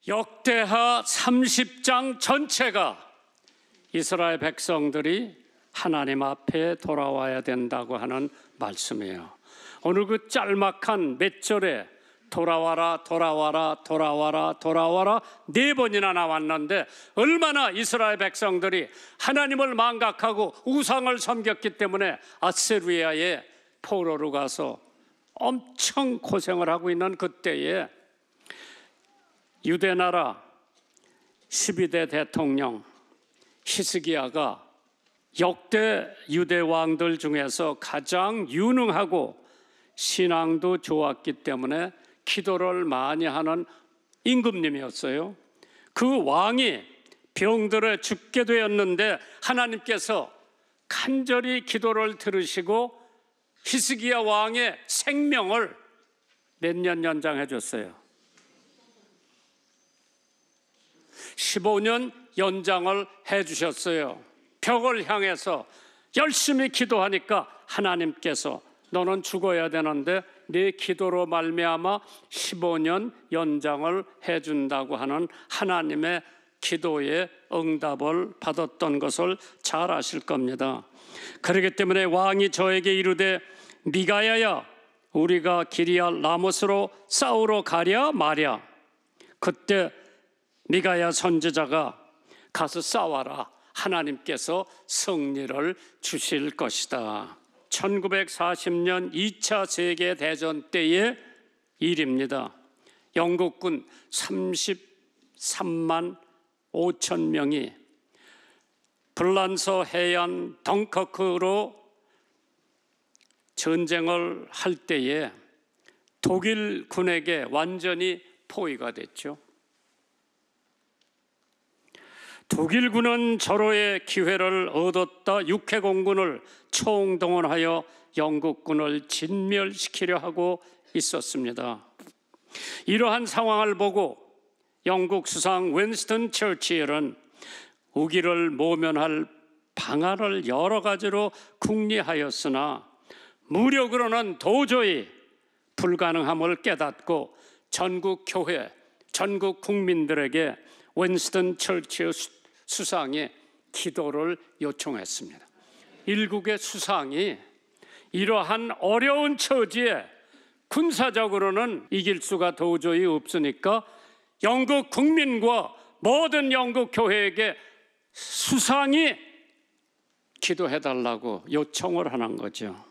역대하 30장 전체가 이스라엘 백성들이 하나님 앞에 돌아와야 된다고 하는 말씀이에요. 오늘 그 짤막한 몇 절에 돌아와라 돌아와라 돌아와라 돌아와라 4번이나 나왔는데, 얼마나 이스라엘 백성들이 하나님을 망각하고 우상을 섬겼기 때문에 아스리아의 포로로 가서 엄청 고생을 하고 있는 그때에 유대나라 12대 대통령 히스기야가 역대 유대 왕들 중에서 가장 유능하고 신앙도 좋았기 때문에 기도를 많이 하는 임금님이었어요. 그 왕이 병들어 죽게 되었는데 하나님께서 간절히 기도를 들으시고 히스기야 왕의 생명을 몇 년 연장해 줬어요. 15년 연장을 해 주셨어요. 벽을 향해서 열심히 기도하니까 하나님께서 너는 죽어야 되는데 네 기도로 말미암아 15년 연장을 해준다고 하는 하나님의 기도에 응답을 받았던 것을 잘 아실 겁니다. 그렇기 때문에 왕이 저에게 이르되 미가야야 우리가 기리앗 라못으로 싸우러 가랴 마랴. 그때 미가야 선지자가 가서 싸워라, 하나님께서 승리를 주실 것이다. 1940년 2차 세계대전 때의 일입니다. 영국군 33만 5천 명이 불란서 해안 덩커크로 전쟁을 할 때에 독일군에게 완전히 포위가 됐죠. 독일군은 절호의 기회를 얻었다 육해공군을 총동원하여 영국군을 진멸시키려 하고 있었습니다. 이러한 상황을 보고 영국 수상 윈스턴 처칠은 우기를 모면할 방안을 여러 가지로 궁리하였으나 무력으로는 도저히 불가능함을 깨닫고 전국 교회, 전국 국민들에게 윈스턴 처칠 수상이 기도를 요청했습니다. 일국의 수상이 이러한 어려운 처지에 군사적으로는 이길 수가 도저히 없으니까 영국 국민과 모든 영국 교회에게 수상이 기도해달라고 요청을 하는 거죠.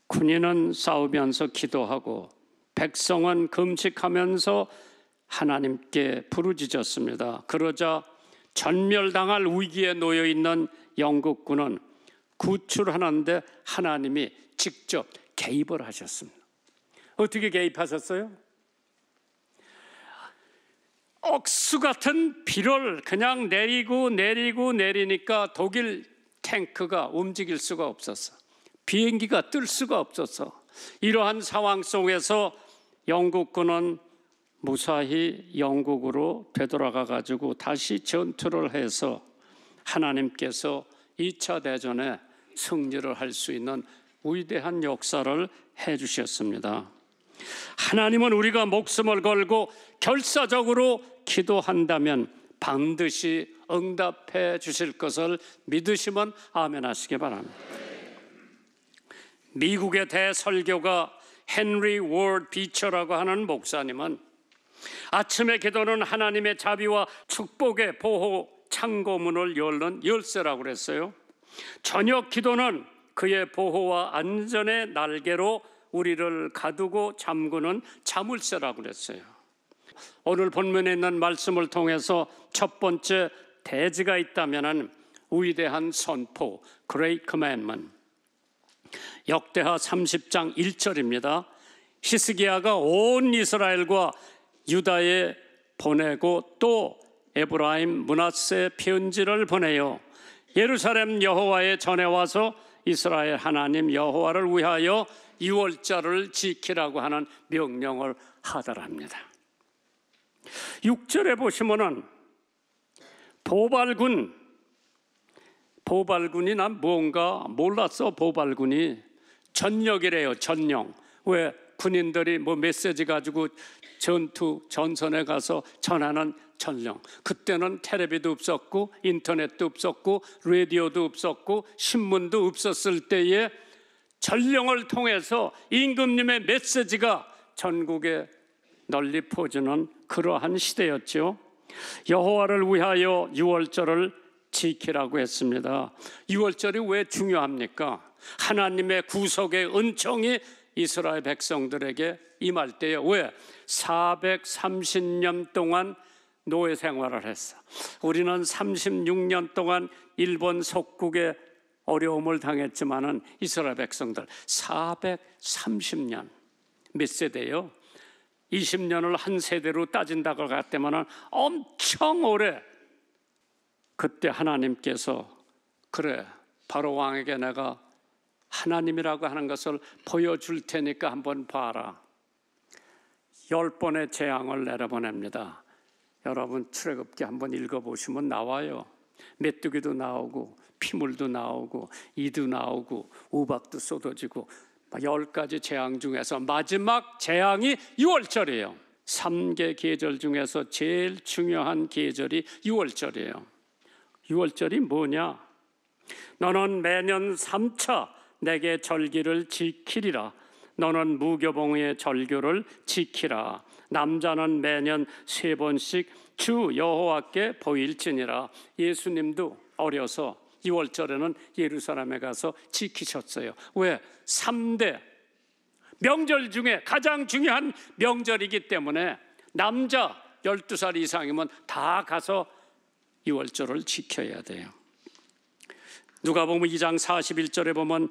군인은 싸우면서 기도하고 백성은 금식하면서 하나님께 부르짖었습니다. 그러자 전멸당할 위기에 놓여 있는 영국군은 구출하는데 하나님이 직접 개입을 하셨습니다. 어떻게 개입하셨어요? 억수 같은 비를 그냥 내리니까 독일 탱크가 움직일 수가 없었어. 비행기가 뜰 수가 없었어. 이러한 상황 속에서 영국군은 무사히 영국으로 되돌아가 가지고 다시 전투를 해서 하나님께서 2차 대전에 승리를 할 수 있는 위대한 역사를 해 주셨습니다. 하나님은 우리가 목숨을 걸고 결사적으로 기도한다면 반드시 응답해 주실 것을 믿으시면 아멘 하시기 바랍니다. 미국의 대설교가 헨리 월드 비처라고 하는 목사님은 아침의 기도는 하나님의 자비와 축복의 보호 창고문을 열는 열쇠라고 그랬어요. 저녁 기도는 그의 보호와 안전의 날개로 우리를 가두고 잠그는 자물쇠라고 그랬어요. 오늘 본문에 있는 말씀을 통해서 첫 번째 대지가 있다면 위대한 선포, Great Commandment. 역대하 30장 1절입니다. 히스기야가 온 이스라엘과 유다에 보내고 또 에브라임 므낫세 편지를 보내요. 예루살렘 여호와의 전에 와서 이스라엘 하나님 여호와를 위하여 유월절을 지키라고 하는 명령을 하더랍니다. 6절에 보시면은 보발군이 난 뭔가 몰랐어. 보발군이 전역이래요. 전역. 왜? 군인들이 뭐 메시지 가지고 전선에 가서 전하는 전령. 그때는 텔레비도 없었고 인터넷도 없었고 라디오도 없었고 신문도 없었을 때에 전령을 통해서 임금님의 메시지가 전국에 널리 퍼지는 그러한 시대였죠. 여호와를 위하여 유월절을 지키라고 했습니다. 유월절이 왜 중요합니까? 하나님의 구속의 은총이 이스라엘 백성들에게 임할 때에 왜? 430년 동안 노예 생활을 했어. 우리는 36년 동안 일본 속국에 어려움을 당했지만은 이스라엘 백성들 430년 몇 세대요? 20년을 한 세대로 따진다고 갔다면은 엄청 오래. 그때 하나님께서 그래 바로 왕에게 내가 하나님이라고 하는 것을 보여줄 테니까 한번 봐라. 10번의 재앙을 내려보냅니다. 여러분 출애굽기 한번 읽어보시면 나와요. 메뚜기도 나오고 피물도 나오고 이도 나오고 우박도 쏟아지고 10가지 재앙 중에서 마지막 재앙이 유월절이에요. 3개 계절 중에서 제일 중요한 계절이 유월절이에요. 유월절이 뭐냐? 너는 매년 3차 내게 절기를 지키리라. 너는 무교봉의 절규를 지키라. 남자는 매년 3번씩 주 여호와께 보일지니라. 예수님도 어려서 유월절에는 예루살렘에 가서 지키셨어요. 왜? 3대 명절 중에 가장 중요한 명절이기 때문에 남자 12살 이상이면 다 가서 유월절을 지켜야 돼요. 누가복음 2장 41절에 보면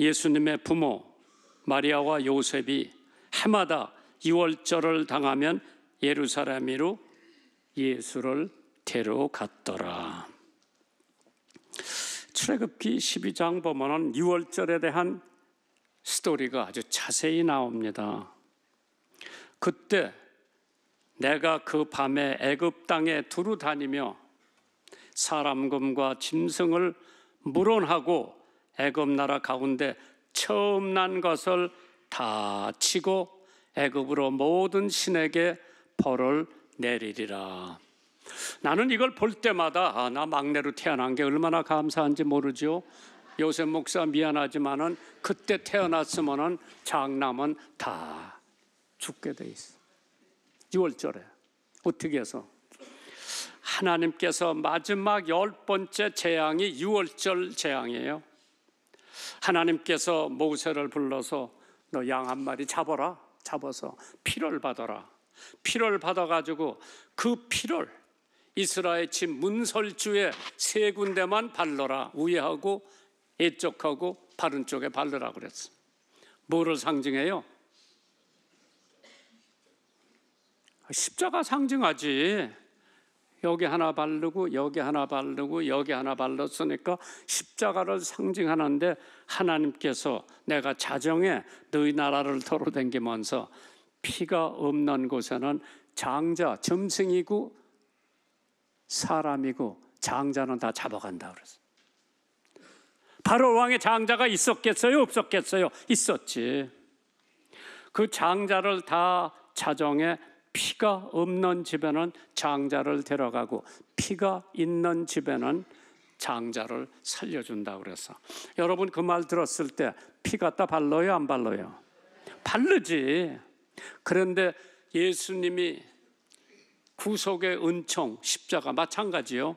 예수님의 부모 마리아와 요셉이 해마다 유월절을 당하면 예루살렘으로 예수를 데려갔더라. 출애굽기 12장 보면은 유월절에 대한 스토리가 아주 자세히 나옵니다. 그때 내가 그 밤에 애굽 땅에 두루 다니며 사람금과 짐승을 물원하고 애굽 나라 가운데 처음 난 것을 다 치고 애굽으로 모든 신에게 벌을 내리리라. 나는 이걸 볼 때마다 나 막내로 태어난 게 얼마나 감사한지 모르죠. 요셉 목사 미안하지만은 그때 태어났으면은 장남은 다 죽게 돼 있어. 6월절에 어떻게 해서 하나님께서 마지막 10번째 재앙이 6월절 재앙이에요. 하나님께서 모세를 불러서 너 양 한 마리 잡아라. 잡아서 피를 받아라. 피를 받아가지고 그 피를 이스라엘 집 문설주에 3군데만 발라라. 위하고 이쪽하고 바른 쪽에 바르라 그랬어. 뭐를 상징해요? 십자가 상징하지. 여기 하나 바르고 여기 하나 바르고 여기 하나 발랐으니까 십자가를 상징하는데 하나님께서 내가 자정에 너희 나라를 돌아다니면서 피가 없는 곳에는 장자, 짐승이고 사람이고 장자는 다 잡아간다 그랬어. 바로 왕의 장자가 있었겠어요? 없었겠어요? 있었지. 그 장자를 다 자정에 피가 없는 집에는 장자를 데려가고 피가 있는 집에는 장자를 살려준다고 그래서 여러분 그 말 들었을 때 피 갖다 발라요? 안 발라요? 바르지. 그런데 예수님이 구속의 은총, 십자가 마찬가지요.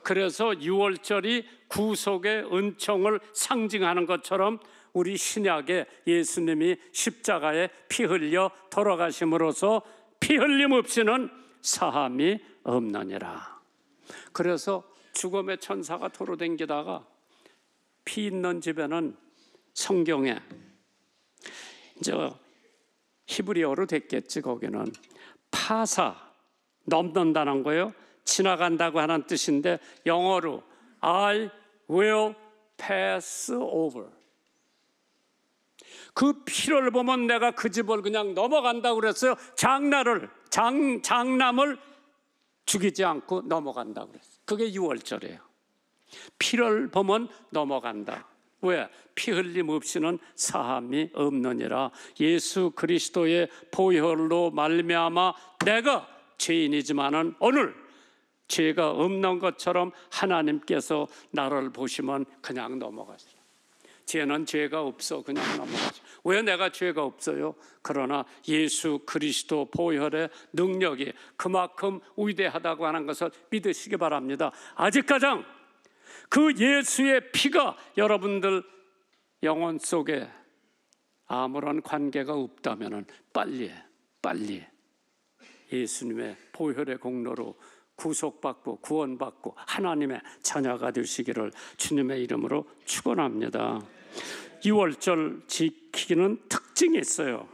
그래서 6월절이 구속의 은총을 상징하는 것처럼 우리 신약에 예수님이 십자가에 피 흘려 돌아가심으로써 피 흘림 없이는 사함이 없느니라. 그래서 죽음의 천사가 돌아다니다가 피 있는 집에는 성경에 이제 히브리어로 됐겠지. 거기는 파사 넘는다는 거예요. 지나간다고 하는 뜻인데 영어로 I will pass over. 그 피를 보면 내가 그 집을 그냥 넘어간다고 그랬어요. 장남을 죽이지 않고 넘어간다고 그랬어요. 그게 6월절이에요. 피를 보면 넘어간다. 왜? 피 흘림 없이는 사함이 없느니라. 예수 그리스도의 보혈로 말미암아 내가 죄인이지만은 오늘 죄가 없는 것처럼 하나님께서 나를 보시면 그냥 넘어가시라. 쟤는 죄가 없어, 그냥 넘어가시라. 왜 내가 죄가 없어요? 그러나 예수 그리스도 보혈의 능력이 그만큼 위대하다고 하는 것을 믿으시기 바랍니다. 아직 가장 그 예수의 피가 여러분들 영혼 속에 아무런 관계가 없다면 빨리 예수님의 보혈의 공로로 구속받고 구원받고 하나님의 자녀가 되시기를 주님의 이름으로 축원합니다. 유월절 지키는 특징이 있어요.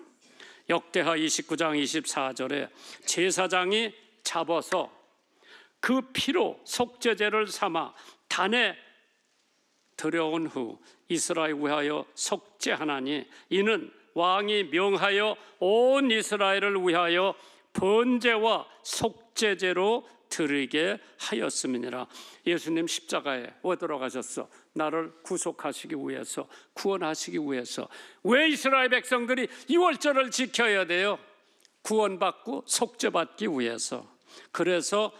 역대하 29장 24절에 제사장이 잡아서 그 피로 속죄제를 삼아 단에 들여온 후 이스라엘 위하여 속죄하나니 이는 왕이 명하여 온 이스라엘을 위하여 번제와 속죄제로 드리게 하였음이니라. 예수님 십자가에 왜 들어가셨어? 나를 구속하시기 위해서, 구원하시기 위해서. 왜 이스라엘 백성들이 유월절을 지켜야 돼요? 구원받고 속죄받기 위해서. 그래서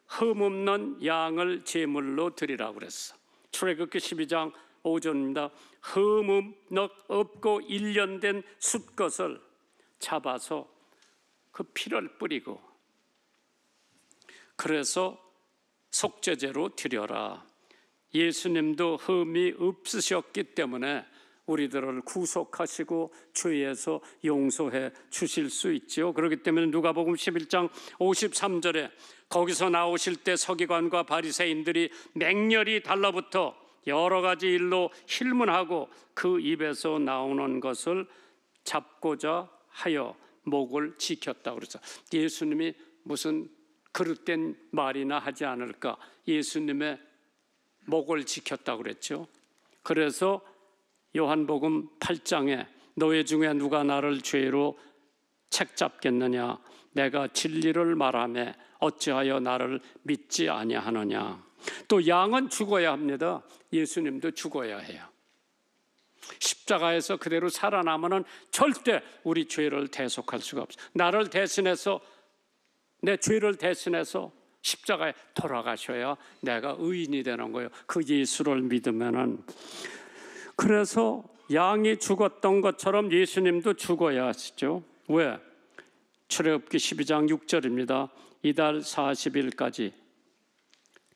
흠없는 양을 제물로 드리라고 그랬어. 출애굽기 12장 5절입니다. 흠 없고 1년 된 숫것을 잡아서 그 피를 뿌리고 그래서 속죄제로 드려라. 예수님도 흠이 없으셨기 때문에 우리들을 구속하시고 죄에서 용서해 주실 수 있지요. 그렇기 때문에 누가복음 11장 53절에 거기서 나오실 때 서기관과 바리새인들이 맹렬히 달라붙어 여러 가지 일로 힐문하고 그 입에서 나오는 것을 잡고자 하여 목을 지켰다고 그랬어요. 예수님이 무슨 그릇된 말이나 하지 않을까? 예수님의 목을 지켰다고 그랬죠. 그래서 요한복음 8장에 너희 중에 누가 나를 죄로 책잡겠느냐? 내가 진리를 말하매 어찌하여 나를 믿지 아니하느냐? 또 양은 죽어야 합니다. 예수님도 죽어야 해요. 십자가에서 그대로 살아남으면 절대 우리 죄를 대속할 수가 없어요. 나를 대신해서, 내 죄를 대신해서 십자가에 돌아가셔야 내가 의인이 되는 거예요. 그 예수를 믿으면은. 그래서 양이 죽었던 것처럼 예수님도 죽어야 하시죠. 왜? 출애굽기 12장 6절입니다. 이달 40일까지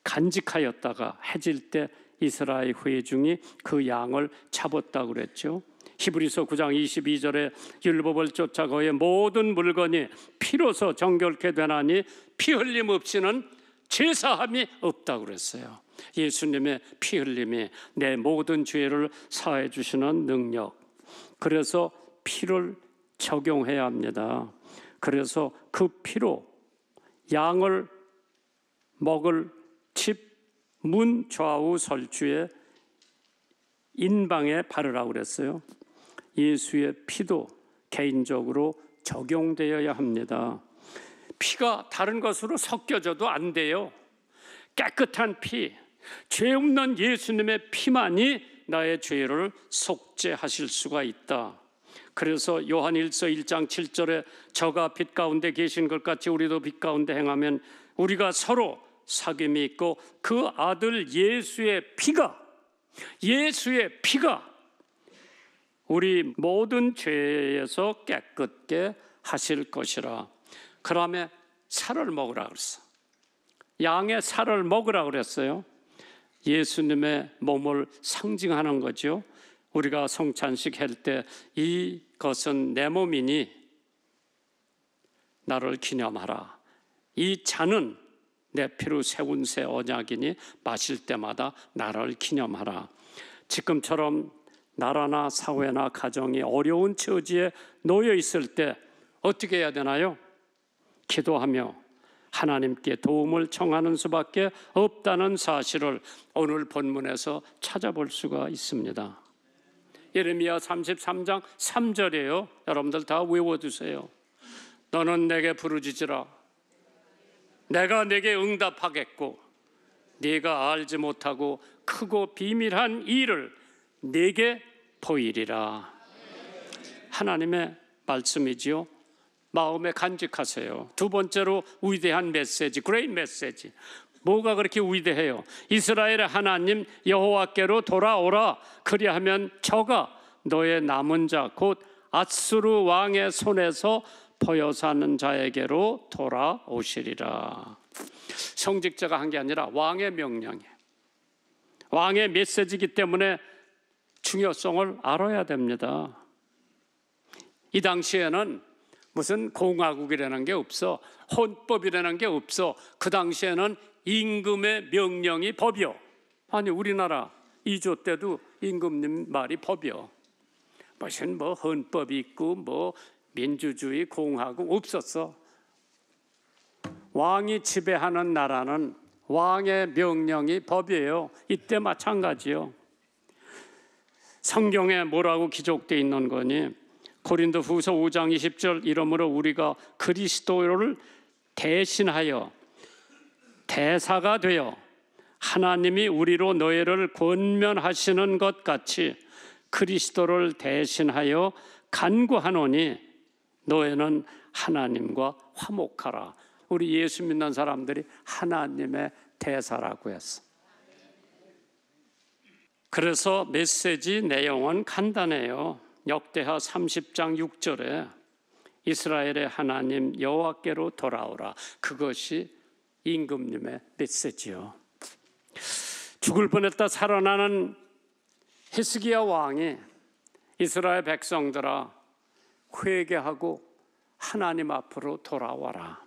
간직하였다가 해질 때 이스라엘 회중이 그 양을 잡았다고 그랬죠. 히브리서 9장 22절에 율법을 쫓아 그의 모든 물건이 피로서 정결케 되나니 피 흘림 없이는 죄사함이 없다고 그랬어요. 예수님의 피 흘림이 내 모든 죄를 사해 주시는 능력. 그래서 피를 적용해야 합니다. 그래서 그 피로 양을 먹을 집 문 좌우 설주에 인방에 바르라고 그랬어요. 예수의 피도 개인적으로 적용되어야 합니다. 피가 다른 것으로 섞여져도 안 돼요. 깨끗한 피, 죄 없는 예수님의 피만이 나의 죄를 속죄하실 수가 있다. 그래서 요한일서 1장 7절에 저가 빛 가운데 계신 것 같이 우리도 빛 가운데 행하면 우리가 서로 사귐이 있고 그 아들 예수의 피가 우리 모든 죄에서 깨끗게 하실 것이라. 그러면 살을 먹으라 그랬어. 양의 살을 먹으라 그랬어요. 예수님의 몸을 상징하는 거죠. 우리가 성찬식 할 때 이것은 내 몸이니 나를 기념하라. 이 잔은 내 피로 세운 새 언약이니 마실 때마다 나를 기념하라. 지금처럼 나라나 사회나 가정이 어려운 처지에 놓여 있을 때 어떻게 해야 되나요? 기도하며 하나님께 도움을 청하는 수밖에 없다는 사실을 오늘 본문에서 찾아볼 수가 있습니다. 예레미야 33장 3절이에요. 여러분들 다 외워두세요. 너는 내게 부르짖으라. 내가 내게 응답하겠고 네가 알지 못하고 크고 비밀한 일을 내게 보이리라. 하나님의 말씀이지요. 마음에 간직하세요. 두 번째로 위대한 메시지, 그레이트 메시지. 뭐가 그렇게 위대해요? 이스라엘의 하나님 여호와께로 돌아오라. 그리하면 저가 너의 남은 자 곧 아수르 왕의 손에서 보여사는 자에게로 돌아오시리라. 성직자가 한 게 아니라 왕의 명령이에요. 왕의 메시지이기 때문에 중요성을 알아야 됩니다. 이 당시에는 무슨 공화국이라는 게 없어, 헌법이라는 게 없어. 그 당시에는 임금의 명령이 법이요. 아니 우리나라 2조 때도 임금님 말이 법이요. 무슨 뭐 헌법이 있고 뭐 민주주의 공화국 없었어. 왕이 지배하는 나라는 왕의 명령이 법이에요. 이때 마찬가지요. 성경에 뭐라고 기록되어 있는 거니? 고린도후서 5장 20절 이러므로 우리가 그리스도를 대신하여 대사가 되어 하나님이 우리로 너희를 권면하시는 것 같이 그리스도를 대신하여 간구하노니 너희는 하나님과 화목하라. 우리 예수 믿는 사람들이 하나님의 대사라고 했어. 그래서 메시지 내용은 간단해요. 역대하 30장 6절에 이스라엘의 하나님 여호와께로 돌아오라. 그것이 임금님의 메시지요. 죽을 뻔했다 살아나는 히스기야 왕이 이스라엘 백성들아 회개하고 하나님 앞으로 돌아와라.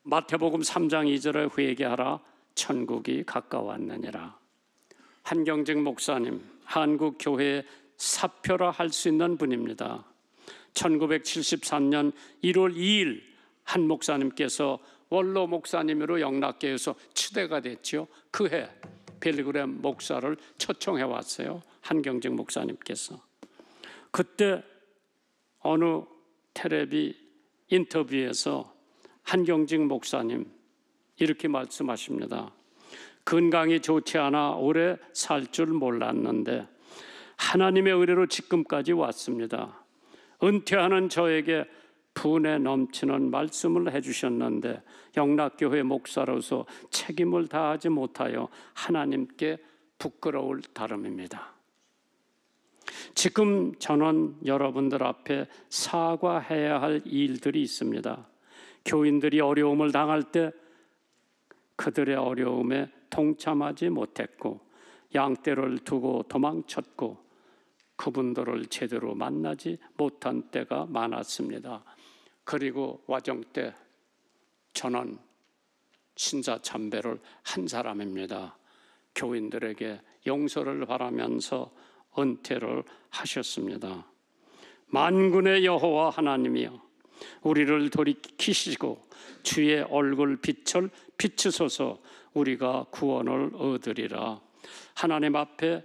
마태복음 3장 2절에 회개하라. 천국이 가까웠느니라. 한경직 목사님, 한국 교회의 사표라 할 수 있는 분입니다. 1973년 1월 2일 한 목사님께서 원로 목사님으로 영락교회에서 추대가 됐죠. 그해 빌그램 목사를 초청해 왔어요. 한경직 목사님께서. 그때 어느 텔레비 인터뷰에서 한경직 목사님 이렇게 말씀하십니다. 건강이 좋지 않아 오래 살 줄 몰랐는데 하나님의 은혜로 지금까지 왔습니다. 은퇴하는 저에게 분에 넘치는 말씀을 해주셨는데 영락교회 목사로서 책임을 다하지 못하여 하나님께 부끄러울 따름입니다. 지금 저는 여러분들 앞에 사과해야 할 일들이 있습니다. 교인들이 어려움을 당할 때 그들의 어려움에 동참하지 못했고 양떼를 두고 도망쳤고 그분들을 제대로 만나지 못한 때가 많았습니다. 그리고 와정 때 저는 신사참배를 한 사람입니다. 교인들에게 용서를 바라면서 은퇴를 하셨습니다. 만군의 여호와 하나님이여 우리를 돌이키시고 주의 얼굴 빛을 비추소서. 우리가 구원을 얻으리라. 하나님 앞에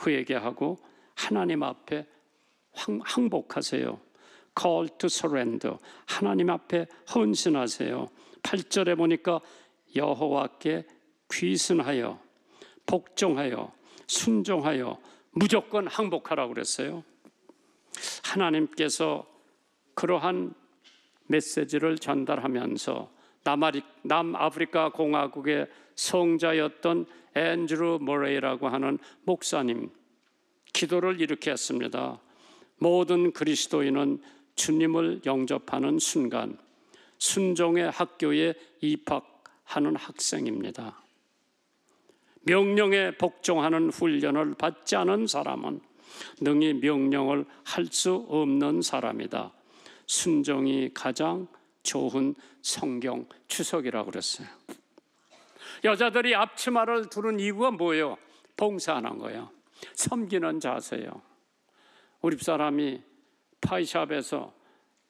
회개하고 하나님 앞에 항복하세요. Call to surrender. 하나님 앞에 헌신하세요. 8절에 보니까 여호와께 귀순하여 복종하여 순종하여 무조건 항복하라고 그랬어요. 하나님께서 그러한 메시지를 전달하면서 남아프리카 공화국의 성자였던 앤드루 머레이라고 하는 목사님 기도를 이렇게 했습니다. 모든 그리스도인은 주님을 영접하는 순간 순종의 학교에 입학하는 학생입니다. 명령에 복종하는 훈련을 받지 않은 사람은 능히 명령을 할 수 없는 사람이다. 순종이 가장 좋은 성경 추석이라고 그랬어요. 여자들이 앞치마를 두른 이유가 뭐예요? 봉사하는 거예요. 섬기는 자세요. 우리 집사람이 파이샵에서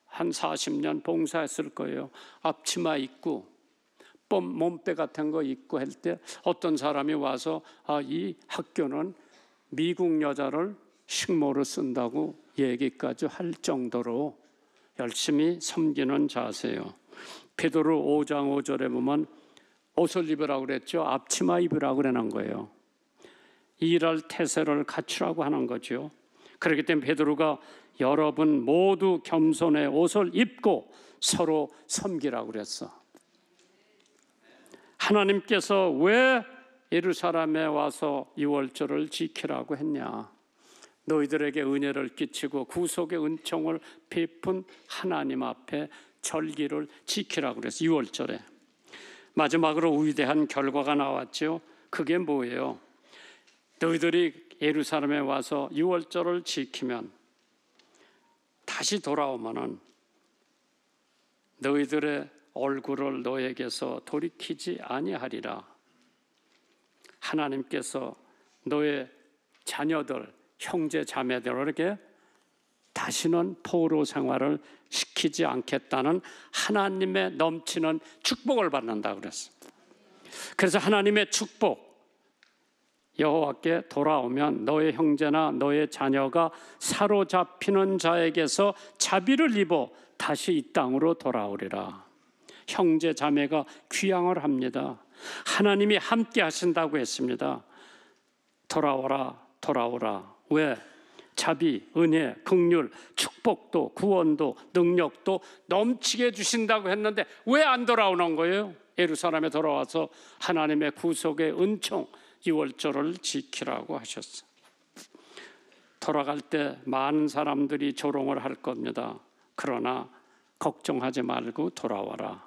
한 40년 봉사했을 거예요. 앞치마 입고 몸빼 같은 거 입고 할 때 어떤 사람이 와서 이 학교는 미국 여자를 식모로 쓴다고 얘기까지 할 정도로 열심히 섬기는 자세요. 베드로 5장 5절에 보면 옷을 입으라고 그랬죠. 앞치마 입으라고 그러는 거예요. 일할 태세를 갖추라고 하는 거죠. 그렇기 때문에 베드로가 여러분 모두 겸손의 옷을 입고 서로 섬기라고 그랬어. 하나님께서 왜 예루살렘에 와서 유월절을 지키라고 했냐? 너희들에게 은혜를 끼치고 구속의 은총을 베푼 하나님 앞에 절기를 지키라고 그랬어. 유월절에. 마지막으로 위대한 결과가 나왔죠. 그게 뭐예요? 너희들이 예루살렘에 와서 유월절을 지키면 다시 돌아오면은 너희들의 얼굴을 너에게서 돌이키지 아니하리라. 하나님께서 너의 자녀들, 형제 자매들에게 다시는 포로 생활을 시키지 않겠다는 하나님의 넘치는 축복을 받는다 그랬어. 그래서 하나님의 축복, 여호와께 돌아오면 너의 형제나 너의 자녀가 사로잡히는 자에게서 자비를 입어 다시 이 땅으로 돌아오리라. 형제 자매가 귀향을 합니다. 하나님이 함께 하신다고 했습니다. 돌아오라, 돌아오라. 왜? 자비, 은혜, 긍휼, 축복도 구원도 능력도 넘치게 주신다고 했는데 왜 안 돌아오는 거예요? 예루살렘에 돌아와서 하나님의 구속의 은총 유월절을 지키라고 하셨어요. 돌아갈 때 많은 사람들이 조롱을 할 겁니다. 그러나 걱정하지 말고 돌아와라.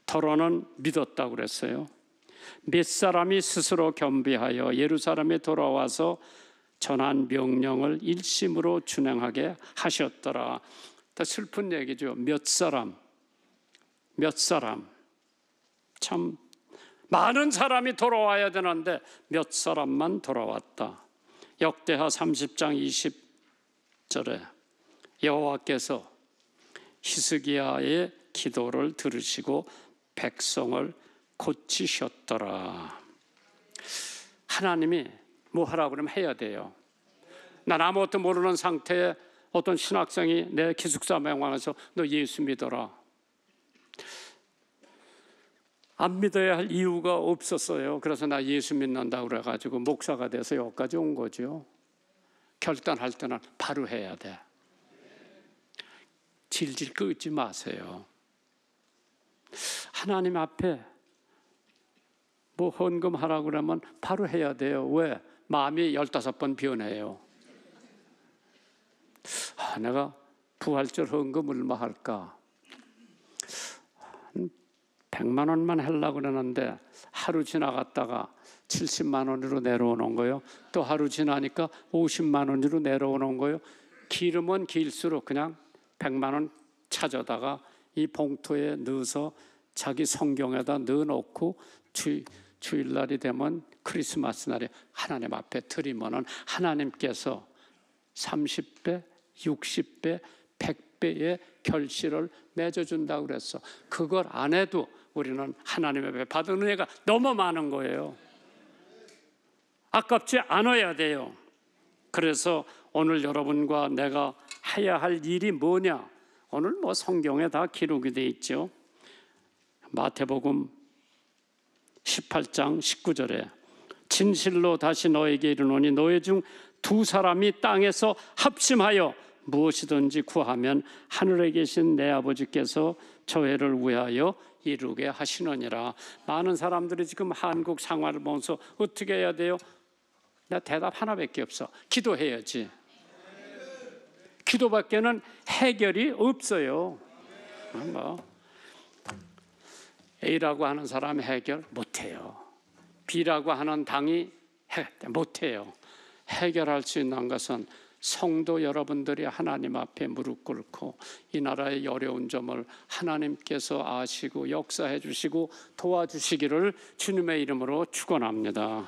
더러는 믿었다고 그랬어요. 몇 사람이 스스로 겸비하여 예루살렘에 돌아와서 전한 명령을 일심으로 준행하게 하셨더라. 더 슬픈 얘기죠. 몇 사람. 참 많은 사람이 돌아와야 되는데 몇 사람만 돌아왔다. 역대하 30장 20절에 여호와께서 히스기야의 기도를 들으시고 백성을 고치셨더라. 하나님이 뭐 하라고 그러면 해야 돼요. 난 아무것도 모르는 상태에 어떤 신학생이 내 기숙사 명함에서 너 예수 믿어라. 안 믿어야 할 이유가 없었어요. 그래서 나 예수 믿는다고 그래가지고 목사가 돼서 여기까지 온 거죠. 결단할 때는 바로 해야 돼. 질질 끌지 마세요. 하나님 앞에 뭐 헌금하라고 그러면 바로 해야 돼요. 왜? 마음이 15번 변해요. 내가 부활절 헌금 얼마 할까? 100만 원만 하려고 그러는데 하루 지나갔다가 70만 원으로 내려오는 거예요. 또 하루 지나니까 50만 원으로 내려오는 거예요. 길으면 길수록 그냥 100만 원 찾아다가 이 봉투에 넣어서 자기 성경에다 넣어놓고 주일날이 되면 크리스마스 날에 하나님 앞에 드리면은 하나님께서 30배, 60배, 100배의 결실을 맺어준다고 그랬어. 그걸 안 해도 우리는 하나님 앞에 받은 은혜가 너무 많은 거예요. 아깝지 않아야 돼요. 그래서 오늘 여러분과 내가 해야 할 일이 뭐냐? 오늘 뭐 성경에 다 기록이 돼 있죠. 마태복음 18장 19절에 진실로 다시 너에게 이르노니 너희 중 두 사람이 땅에서 합심하여 무엇이든지 구하면 하늘에 계신 내 아버지께서 저희를 위하여 이루게 하시느니라. 많은 사람들이 지금 한국 상황을 보면서 어떻게 해야 돼요? 나 대답 하나밖에 없어. 기도해야지. 기도밖에는 해결이 없어요. 뭐 A라고 하는 사람이 해결 못해요. B라고 하는 당이 못해요. 해결할 수 있는 것은 성도 여러분들이 하나님 앞에 무릎 꿇고 이 나라의 어려운 점을 하나님께서 아시고 역사해 주시고 도와주시기를 주님의 이름으로 축원합니다.